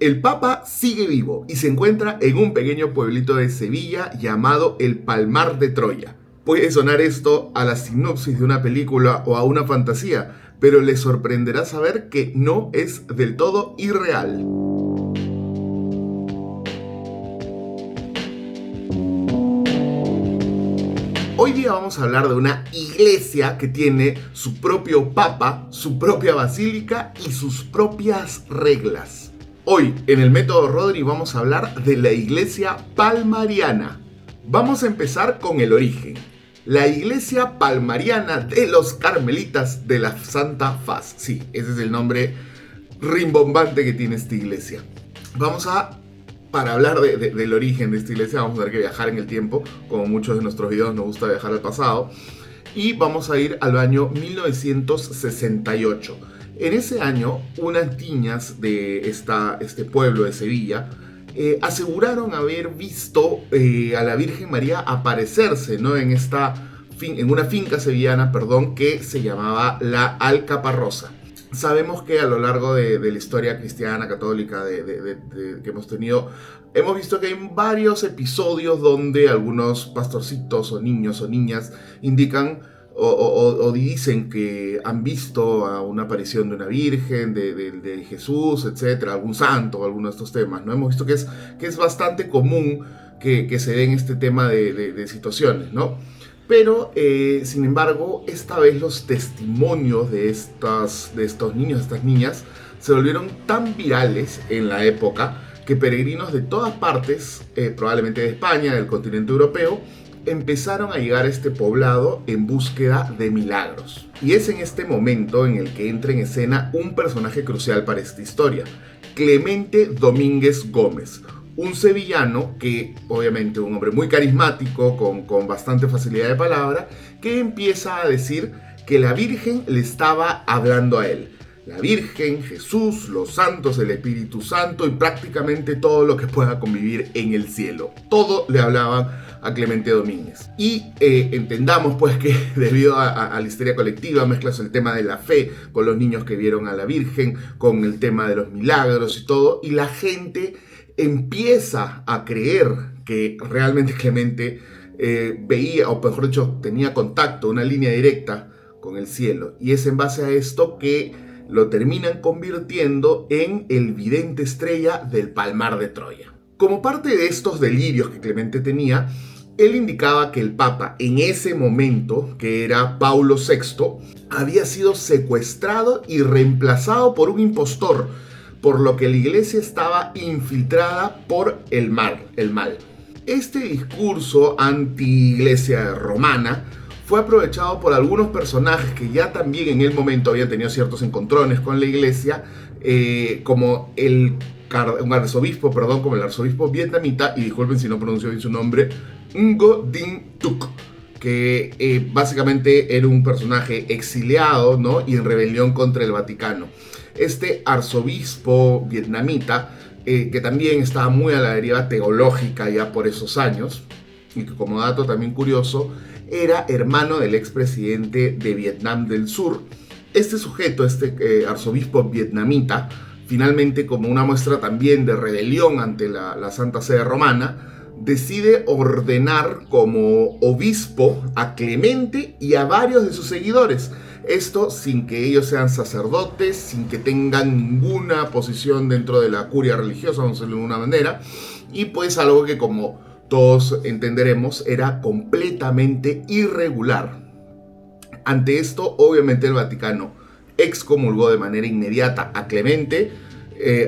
El Papa sigue vivo y se encuentra en un pequeño pueblito de Sevilla llamado el Palmar de Troya. Puede sonar esto a la sinopsis de una película o a una fantasía, pero les sorprenderá saber que no es del todo irreal. Hoy día vamos a hablar de una iglesia que tiene su propio papa, su propia basílica y sus propias reglas. Hoy, en el Método Rodri, vamos a hablar de la iglesia palmariana. Vamos a empezar con el origen. La iglesia palmariana de los Carmelitas de la Santa Faz. Sí, ese es el nombre rimbombante que tiene esta iglesia. Para hablar del origen de esta iglesia, vamos a tener que viajar en el tiempo. Como muchos de nuestros videos nos gusta viajar al pasado. Y vamos a ir al año 1968. En ese año, unas niñas de este pueblo de Sevilla aseguraron haber visto a la Virgen María aparecerse, ¿no? en una finca sevillana, que se llamaba la Alcaparrosa. Sabemos que a lo largo de la historia cristiana, católica, que hemos tenido, hemos visto que hay varios episodios donde algunos pastorcitos o niños o niñas indican o dicen que han visto a una aparición de una virgen, de Jesús, etcétera, algún santo, alguno de estos temas, ¿no? Hemos visto que es bastante común que se den este tema de situaciones, ¿no? Pero, sin embargo, esta vez los testimonios de estos niños, de estas niñas, se volvieron tan virales en la época que peregrinos de todas partes, probablemente de España, del continente europeo, empezaron a llegar a este poblado en búsqueda de milagros. Y es en este momento en el que entra en escena un personaje crucial para esta historia, Clemente Domínguez Gómez, un sevillano que, obviamente, un hombre muy carismático, con bastante facilidad de palabra, que empieza a decir que la Virgen le estaba hablando a él. La Virgen, Jesús, los santos, el Espíritu Santo y prácticamente todo lo que pueda convivir en el cielo. Todo le hablaban a Clemente Domínguez. Y entendamos pues que debido a la histeria colectiva mezclas el tema de la fe con los niños que vieron a la Virgen, con el tema de los milagros y todo, y la gente empieza a creer que realmente Clemente veía, o mejor dicho, tenía contacto, una línea directa con el cielo. Y es en base a esto que lo terminan convirtiendo en el vidente estrella del Palmar de Troya. Como parte de estos delirios que Clemente tenía, él indicaba que el Papa en ese momento, que era Paulo VI, había sido secuestrado y reemplazado por un impostor, por lo que la iglesia estaba infiltrada por el mal. Este discurso anti-iglesia romana fue aprovechado por algunos personajes que ya también en el momento habían tenido ciertos encontrones con la iglesia, como el arzobispo vietnamita, y disculpen si no pronuncio bien su nombre, Ngo Dinh Thuc, que básicamente era un personaje exiliado, ¿no? Y en rebelión contra el Vaticano. Este arzobispo vietnamita, que también estaba muy a la deriva teológica ya por esos años, y que como dato también curioso, era hermano del expresidente de Vietnam del Sur. Este sujeto, arzobispo vietnamita, finalmente, como una muestra también de rebelión ante la Santa Sede Romana, decide ordenar como obispo a Clemente y a varios de sus seguidores. Esto sin que ellos sean sacerdotes, sin que tengan ninguna posición dentro de la curia religiosa, vamos a decirlo de alguna manera, y pues algo que, como todos entenderemos, era completamente irregular. Ante esto, obviamente, el Vaticano excomulgó de manera inmediata a Clemente,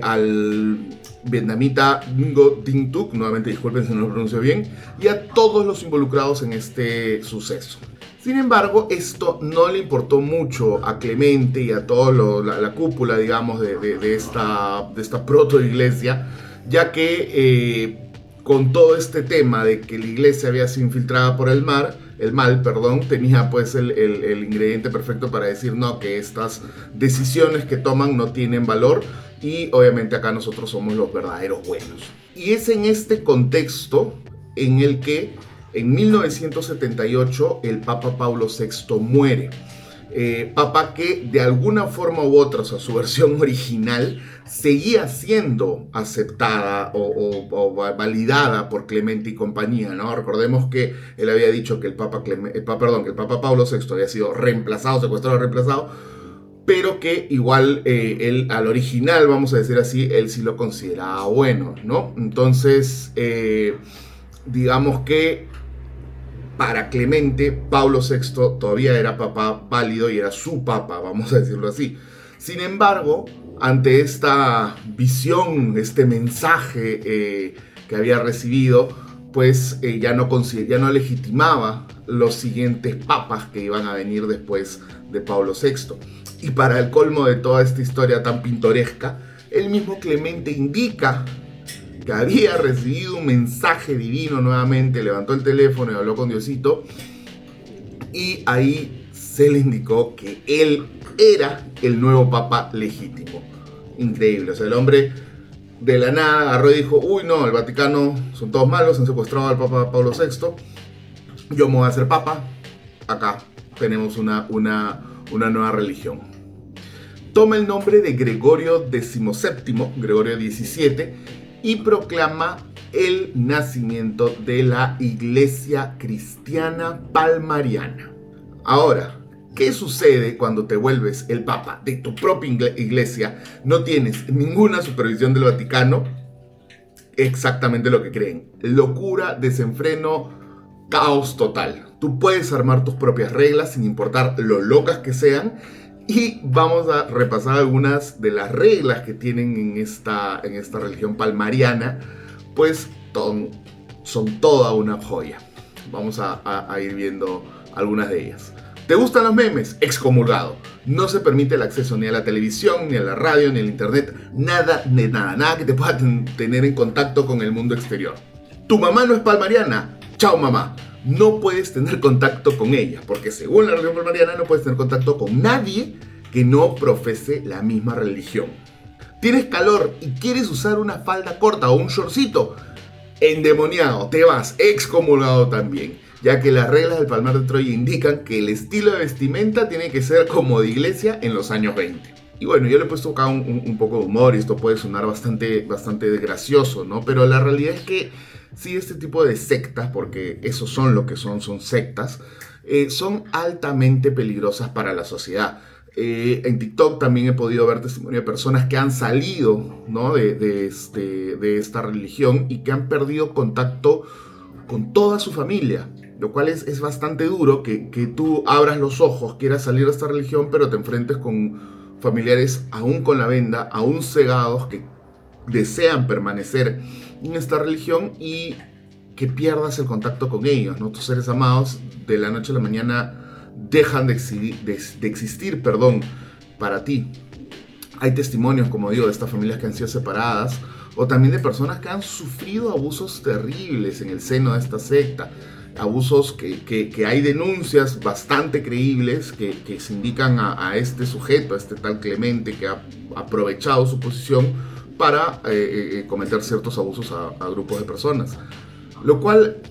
al vietnamita Ngo Dinh Thuc, nuevamente disculpen si no lo pronuncio bien, y a todos los involucrados en este suceso. Sin embargo, esto no le importó mucho a Clemente y a toda la cúpula, digamos, de esta proto-iglesia, ya que con todo este tema de que la iglesia había sido infiltrada por el mal, tenía pues el ingrediente perfecto para decir no, que estas decisiones que toman no tienen valor, y obviamente acá nosotros somos los verdaderos buenos. Y es en este contexto en el que en 1978 el Papa Pablo VI muere. papa que de alguna forma u otra, o sea, su versión original, seguía siendo aceptada o validada por Clemente y compañía, ¿no? Recordemos que él había dicho que el Papa Pablo VI había sido reemplazado, secuestrado, reemplazado, pero que igual él al original, vamos a decir así, él sí lo consideraba bueno, ¿no? Entonces, digamos que para Clemente, Pablo VI todavía era papa válido y era su papa, vamos a decirlo así. Sin embargo, ante esta visión, este mensaje que había recibido, pues ya no legitimaba los siguientes papas que iban a venir después de Pablo VI. Y para el colmo de toda esta historia tan pintoresca, el mismo Clemente indica que había recibido un mensaje divino nuevamente, levantó el teléfono y habló con Diosito, y ahí se le indicó que él era el nuevo papa legítimo. Increíble, o sea, el hombre de la nada agarró y dijo, uy no, el Vaticano son todos malos, han secuestrado al Papa Pablo VI, yo me voy a hacer papa, acá tenemos una nueva religión. Toma el nombre de Gregorio XVII, Gregorio XVII, y proclama el nacimiento de la Iglesia Cristiana Palmariana. Ahora, ¿qué sucede cuando te vuelves el papa de tu propia iglesia? No tienes ninguna supervisión del Vaticano. Exactamente lo que creen. Locura, desenfreno, caos total. Tú puedes armar tus propias reglas sin importar lo locas que sean. Y vamos a repasar algunas de las reglas que tienen en esta religión palmariana, pues son toda una joya. Vamos a ir viendo algunas de ellas. ¿Te gustan los memes? Excomulgado. No se permite el acceso ni a la televisión, ni a la radio, ni al internet. Nada que te pueda tener en contacto con el mundo exterior. ¿Tu mamá no es palmariana? Chao mamá. No puedes tener contacto con ella, porque según la religión palmariana no puedes tener contacto con nadie que no profese la misma religión. ¿Tienes calor y quieres usar una falda corta o un shortcito? Endemoniado, te vas, excomulgado también, ya que las reglas del Palmar de Troya indican que el estilo de vestimenta tiene que ser como de iglesia en los años 20. Y bueno, yo le he puesto acá un poco de humor y esto puede sonar bastante gracioso, ¿no? Pero la realidad es que sí, este tipo de sectas, porque eso son lo que son sectas, son altamente peligrosas para la sociedad. En TikTok también he podido ver testimonio de personas que han salido, ¿no? de esta religión y que han perdido contacto con toda su familia, lo cual es bastante duro que tú abras los ojos, quieras salir de esta religión, pero te enfrentes con familiares aún con la venda, aún cegados, que desean permanecer en esta religión y que pierdas el contacto con ellos, ¿no? Tus seres amados de la noche a la mañana dejan de existir, para ti. Hay testimonios, como digo, de estas familias que han sido separadas o también de personas que han sufrido abusos terribles en el seno de esta secta. Abusos que hay denuncias bastante creíbles que se indican a este sujeto, a este tal Clemente, que ha aprovechado su posición para cometer ciertos abusos a grupos de personas. Lo cual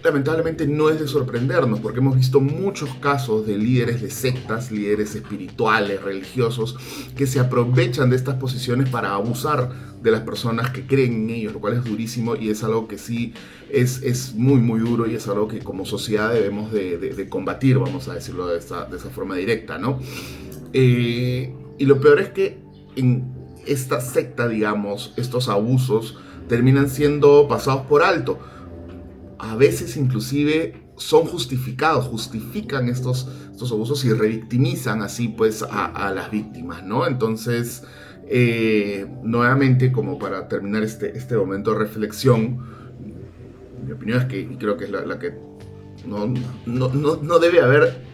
lamentablemente no es de sorprendernos, porque hemos visto muchos casos de líderes de sectas, líderes espirituales, religiosos, que se aprovechan de estas posiciones para abusar de las personas que creen en ellos, lo cual es durísimo y es algo que sí es muy duro y es algo que como sociedad debemos de combatir, vamos a decirlo de esa forma directa, ¿no? Y lo peor es que en esta secta, digamos, estos abusos terminan siendo pasados por alto. A veces inclusive son justifican estos abusos y revictimizan así pues a las víctimas, ¿no? Entonces, nuevamente, como para terminar este momento de reflexión, mi opinión es que, y creo que es la que no debe haber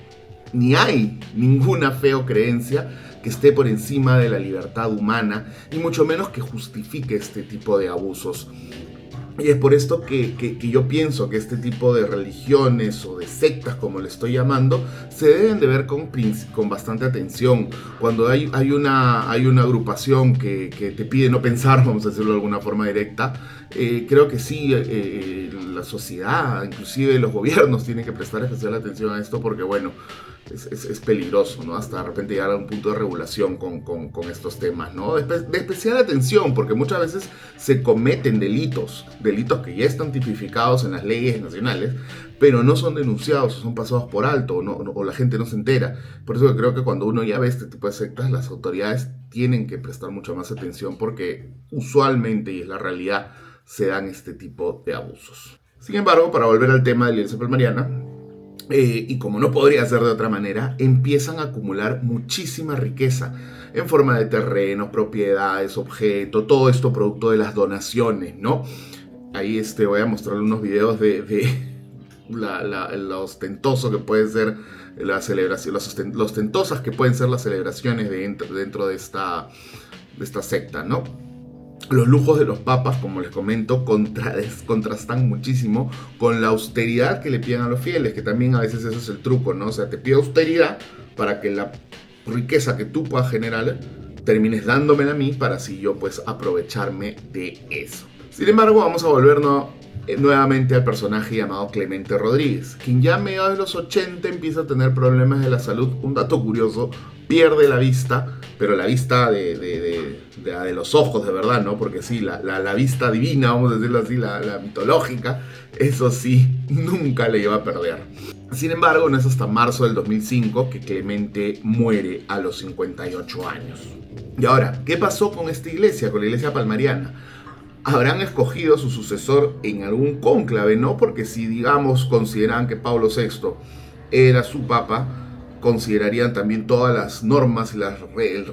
ni hay ninguna fe o creencia que esté por encima de la libertad humana y mucho menos que justifique este tipo de abusos. Y es por esto que yo pienso que este tipo de religiones o de sectas, como le estoy llamando, se deben de ver con bastante atención. Cuando hay una agrupación que te pide no pensar, vamos a decirlo de alguna forma directa, creo que sí, la sociedad, inclusive los gobiernos tienen que prestar especial atención a esto porque, bueno, es peligroso, ¿no? Hasta de repente llegar a un punto de regulación con estos temas, ¿no? De especial atención, porque muchas veces se cometen delitos que ya están tipificados en las leyes nacionales, pero no son denunciados, son pasados por alto, o la gente no se entera. Por eso creo que cuando uno ya ve este tipo de sectas, las autoridades tienen que prestar mucha más atención porque usualmente, y es la realidad, se dan este tipo de abusos. Sin embargo, para volver al tema de la Iglesia Palmariana, y como no podría ser de otra manera, empiezan a acumular muchísima riqueza en forma de terrenos, propiedades, objetos, todo esto producto de las donaciones, ¿no? Ahí voy a mostrarle unos videos de lo ostentoso que puede ser la celebración, lo ostentosas que pueden ser las celebraciones dentro de esta secta, ¿no? Los lujos de los papas, como les comento, contrastan muchísimo con la austeridad que le piden a los fieles, que también a veces eso es el truco, ¿no? O sea, te pido austeridad para que la riqueza que tú puedas generar termines dándomela a mí para así yo pues aprovecharme de eso. Sin embargo, vamos a volvernos nuevamente al personaje llamado Clemente Rodríguez, quien ya a mediados de los 80 empieza a tener problemas de la salud. Un dato curioso, pierde la vista, pero la vista de los ojos de verdad, ¿no? Porque sí, la vista divina, vamos a decirlo así, la mitológica, eso sí, nunca le iba a perder. Sin embargo, no es hasta marzo del 2005 que Clemente muere a los 58 años. Y ahora, ¿qué pasó con esta iglesia, con la iglesia palmariana? Habrán escogido su sucesor en algún cónclave, ¿no? Porque si, digamos, consideraban que Pablo VI era su papa, considerarían también todas las normas y las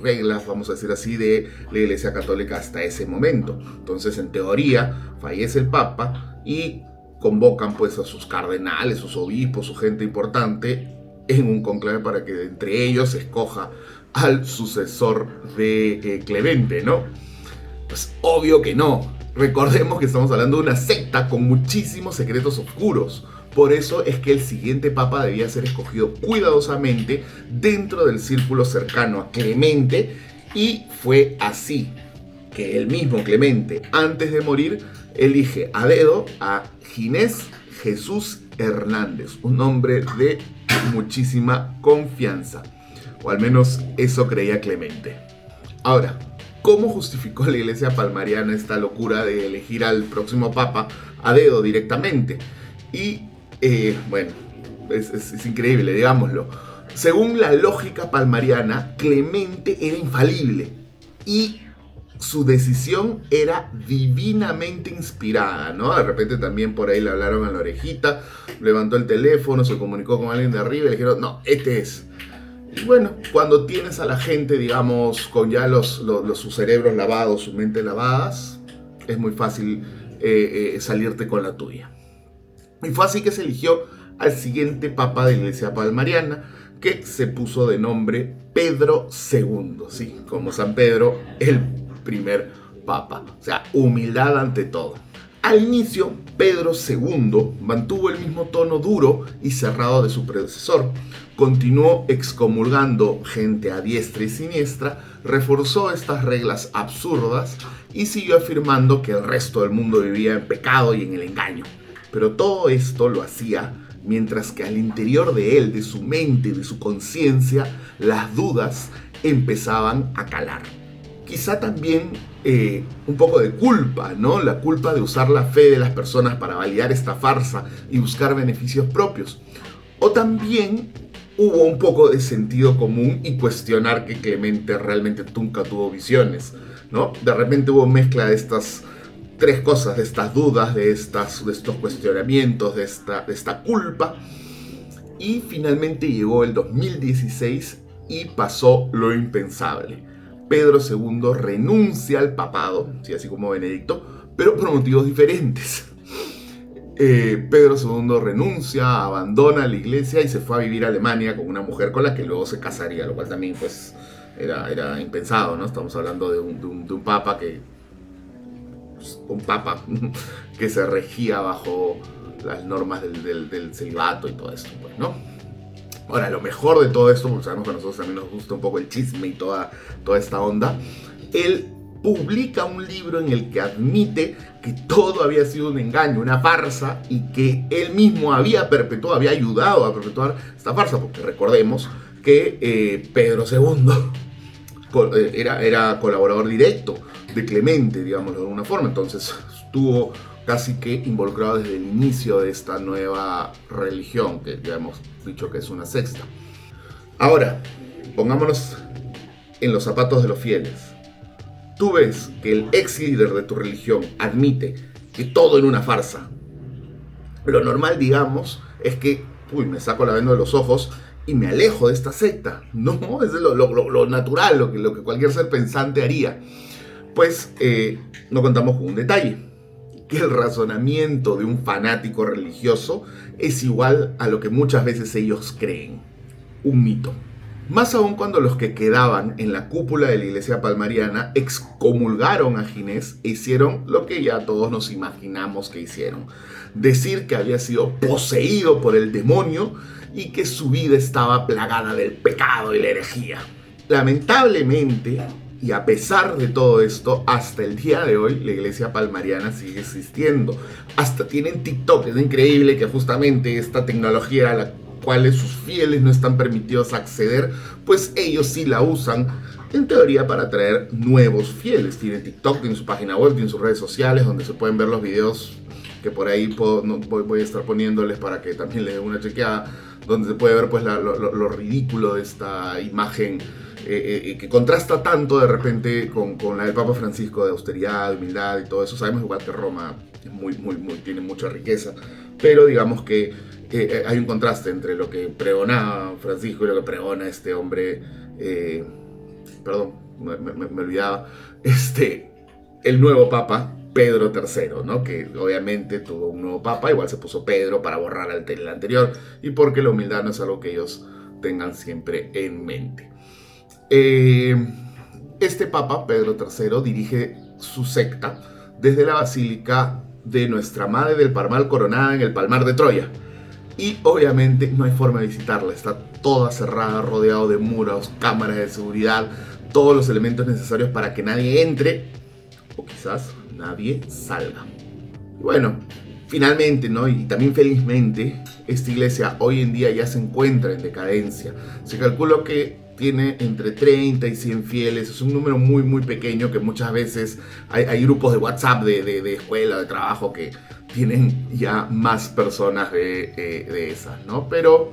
reglas, vamos a decir así, de la Iglesia Católica hasta ese momento. Entonces, en teoría, fallece el papa y convocan pues a sus cardenales, sus obispos, su gente importante en un cónclave para que entre ellos se escoja al sucesor de Clemente, ¿no? Pues obvio que no. Recordemos que estamos hablando de una secta con muchísimos secretos oscuros. Por eso es que el siguiente papa debía ser escogido cuidadosamente dentro del círculo cercano a Clemente, y fue así que el mismo Clemente, antes de morir, elige a dedo a Ginés Jesús Hernández, un hombre de muchísima confianza, o al menos eso creía Clemente. Ahora, ¿cómo justificó la iglesia palmariana esta locura de elegir al próximo papa a dedo directamente? Y bueno, es increíble, digámoslo. Según la lógica palmariana, Clemente era infalible y su decisión era divinamente inspirada, ¿no? De repente también por ahí le hablaron a la orejita, levantó el teléfono, se comunicó con alguien de arriba y le dijeron, no, este es. Y bueno, cuando tienes a la gente, digamos, con ya sus cerebros lavados, su mente lavadas, es muy fácil salirte con la tuya. Y fue así que se eligió al siguiente papa de la iglesia palmariana, que se puso de nombre Pedro II, ¿sí? Como San Pedro, el primer papa. O sea, humildad ante todo. Al inicio, Pedro II mantuvo el mismo tono duro y cerrado de su predecesor. Continuó excomulgando gente a diestra y siniestra, reforzó estas reglas absurdas y siguió afirmando que el resto del mundo vivía en pecado y en el engaño. Pero todo esto lo hacía mientras que al interior de él, de su mente, de su conciencia, las dudas empezaban a calar. Quizá también un poco de culpa, ¿no? La culpa de usar la fe de las personas para validar esta farsa y buscar beneficios propios. O también hubo un poco de sentido común y cuestionar que Clemente realmente nunca tuvo visiones, ¿no? De repente hubo mezcla de estas tres cosas, de estas dudas, de estos cuestionamientos, de esta culpa. Y finalmente llegó el 2016 y pasó lo impensable. Pedro II renuncia al papado, ¿sí? Así como Benedicto, pero por motivos diferentes. Pedro II renuncia, abandona la iglesia y se fue a vivir a Alemania con una mujer con la que luego se casaría, lo cual también pues era impensado, ¿no? Estamos hablando de un papa que se regía bajo las normas del celibato y todo esto, pues, ¿no? Ahora, lo mejor de todo esto, porque sabemos que a nosotros también nos gusta un poco el chisme y toda esta onda, él publica un libro en el que admite que todo había sido un engaño, una farsa, y que él mismo había ayudado a perpetuar esta farsa, porque recordemos que Pedro II era colaborador directo de Clemente, digamos de alguna forma, entonces estuvo casi que involucrado desde el inicio de esta nueva religión, que ya hemos dicho que es una secta. Ahora, pongámonos en los zapatos de los fieles. Tú ves que el ex líder de tu religión admite que todo era una farsa. Lo normal, digamos, es que me saco la venda de los ojos y me alejo de esta secta. No, es lo natural, lo que cualquier ser pensante haría. Pues no contamos con un detalle, que el razonamiento de un fanático religioso es igual a lo que muchas veces ellos creen, un mito. Más aún cuando los que quedaban en la cúpula de la iglesia palmariana excomulgaron a Ginés e hicieron lo que ya todos nos imaginamos que hicieron: decir que había sido poseído por el demonio y que su vida estaba plagada del pecado y la herejía. Lamentablemente, y a pesar de todo esto, hasta el día de hoy la iglesia palmariana sigue existiendo. Hasta tienen TikTok. Es increíble que justamente esta tecnología a la cual sus fieles no están permitidos acceder, pues ellos sí la usan en teoría para atraer nuevos fieles. Tienen TikTok, tienen su página web, tienen sus redes sociales donde se pueden ver los videos que por ahí voy a estar poniéndoles para que también le den una chequeada, donde se puede ver pues lo ridículo de esta imagen que contrasta tanto de repente con la del Papa Francisco, de austeridad, de humildad y todo eso. Sabemos igual que Roma tiene mucha riqueza, pero digamos que hay un contraste entre lo que pregona Francisco y lo que pregona este hombre, perdón, me olvidaba, el nuevo Papa, Pedro III, ¿no? Que obviamente tuvo un nuevo Papa, igual se puso Pedro para borrar el anterior, y porque la humildad no es algo que ellos tengan siempre en mente. Este Papa, Pedro III, dirige su secta desde la Basílica de Nuestra Madre del Palmar, coronada en el Palmar de Troya. Y obviamente no hay forma de visitarla, está toda cerrada, rodeado de muros, cámaras de seguridad, todos los elementos necesarios para que nadie entre, o quizás nadie salga. Y bueno, finalmente, ¿no? Y también felizmente, esta iglesia hoy en día ya se encuentra en decadencia. Se calcula que tiene entre 30 y 100 fieles, es un número muy pequeño, que muchas veces hay grupos de WhatsApp de escuela, de trabajo, que tienen ya más personas de esas, ¿no? Pero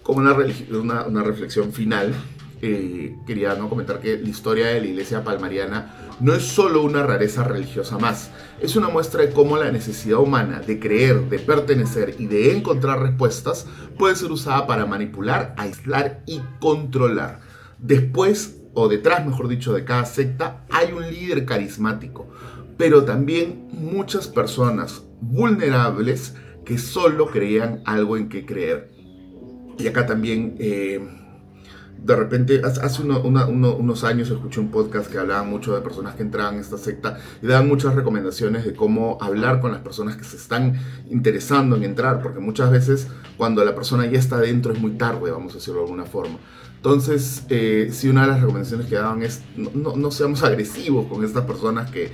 como una reflexión final, quería comentar que la historia de la iglesia palmariana no es solo una rareza religiosa más, es una muestra de cómo la necesidad humana de creer, de pertenecer y de encontrar respuestas puede ser usada para manipular, aislar y controlar. Después, o detrás, mejor dicho, de cada secta hay un líder carismático, pero también muchas personas vulnerables que solo creían algo en que creer. Y acá también, de repente, hace unos años escuché un podcast que hablaba mucho de personas que entraban en esta secta y daban muchas recomendaciones de cómo hablar con las personas que se están interesando en entrar, porque muchas veces cuando la persona ya está dentro es muy tarde, vamos a decirlo de alguna forma. Entonces, sí, una de las recomendaciones que daban es no seamos agresivos con estas personas que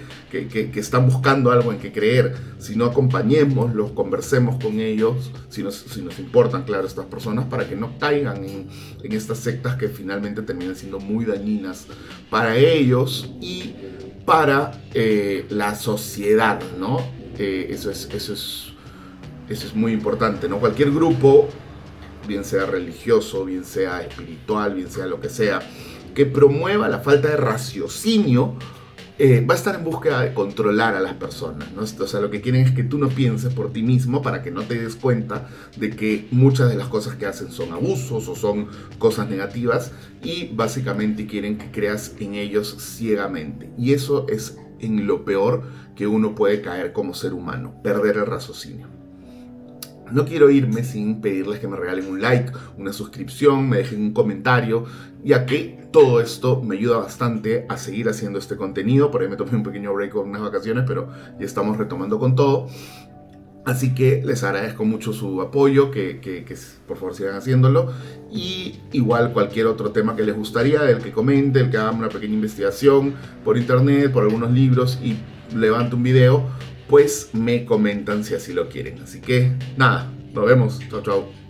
están buscando algo en que creer, sino acompañémoslos, conversemos con ellos, si nos importan, claro, estas personas, para que no caigan en estas sectas que finalmente terminan siendo muy dañinas para ellos y para la sociedad, ¿no? Eso es muy importante, ¿no? Cualquier grupo, bien sea religioso, bien sea espiritual, bien sea lo que sea, que promueva la falta de raciocinio, va a estar en búsqueda de controlar a las personas, ¿no? O sea, lo que quieren es que tú no pienses por ti mismo para que no te des cuenta de que muchas de las cosas que hacen son abusos o son cosas negativas, y básicamente quieren que creas en ellos ciegamente. Y eso es en lo peor que uno puede caer como ser humano, perder el raciocinio. No quiero irme sin pedirles que me regalen un like, una suscripción, me dejen un comentario, ya que todo esto me ayuda bastante a seguir haciendo este contenido. Por ahí me tomé un pequeño break con unas vacaciones, pero ya estamos retomando con todo. Así que les agradezco mucho su apoyo, que por favor sigan haciéndolo. Y igual cualquier otro tema que les gustaría, del que comente, el que haga una pequeña investigación por internet, por algunos libros y levante un video, pues me comentan si así lo quieren. Así que nada, nos vemos. Chao, chao.